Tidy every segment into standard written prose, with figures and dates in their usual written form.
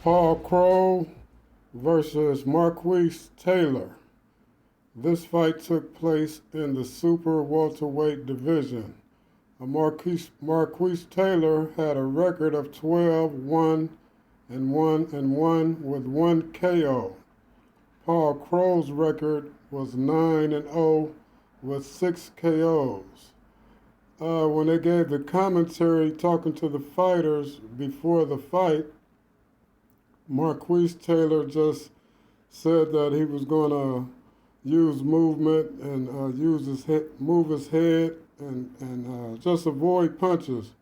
Paul KROLL versus MARQUIS Taylor. This fight took place in the super welterweight division. Marquis Taylor had a record of 12-1 and 1 with 1 KO. Paul KROLL's record was 9-0 with 6 KOs. When they gave the commentary talking to the fighters before the fight, Marquis Taylor just said that he was going to use movement and move his head and just avoid punches.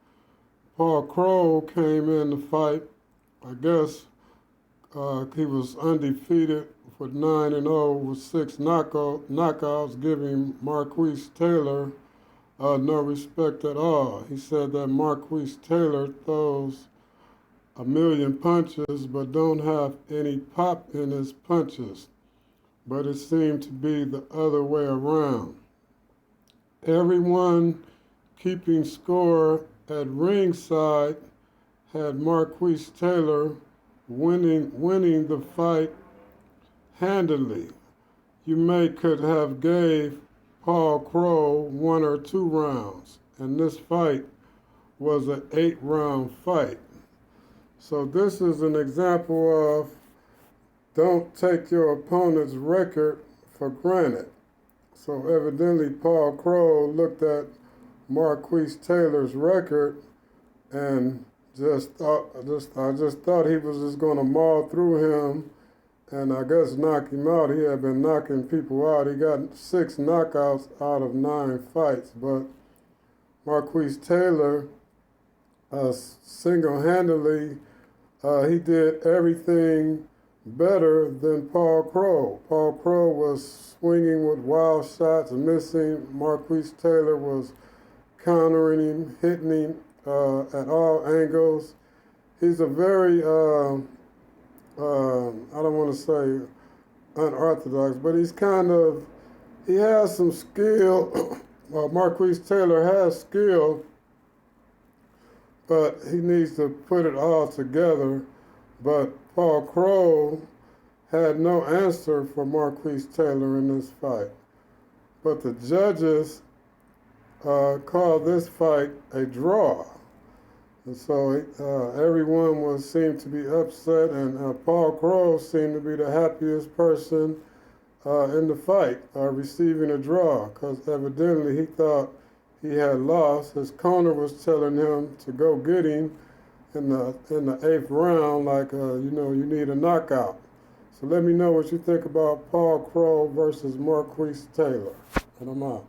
Paul KROLL came in the fight. I guess he was undefeated with 9-0 with 6 knockouts, giving Marquis Taylor no respect at all. He said that Marquis Taylor throws a million punches but don't have any pop in his punches. But it seemed to be the other way around. Everyone keeping score at ringside had Marquis Taylor winning the fight handily. You could have gave Paul KROLL 1 or 2 rounds, and this fight was an 8-round fight. So this is an example of don't take your opponent's record for granted. So evidently Paul KROLL looked at Marquis Taylor's record and I just thought he was just going to maul through him and I guess knock him out. He had been knocking people out. He got 6 knockouts out of 9 fights, but Marquis Taylor single-handedly, he did everything better than Paul KROLL. Paul KROLL was swinging with wild shots and missing. Marquis Taylor was countering him, hitting him at all angles. He's a very, I don't want to say unorthodox, but he has some skill. Marquis Taylor has skill, but he needs to put it all together. But Paul KROLL had no answer for Marquis Taylor in this fight. But the judges called this fight a draw. And so everyone seemed to be upset, and Paul KROLL seemed to be the happiest person in the fight, receiving a draw, because evidently he thought he had lost. His corner was telling him to go get him in the 8th round, like, you need a knockout. So let me know what you think about Paul KROLL versus Marquis Taylor. And I'm out.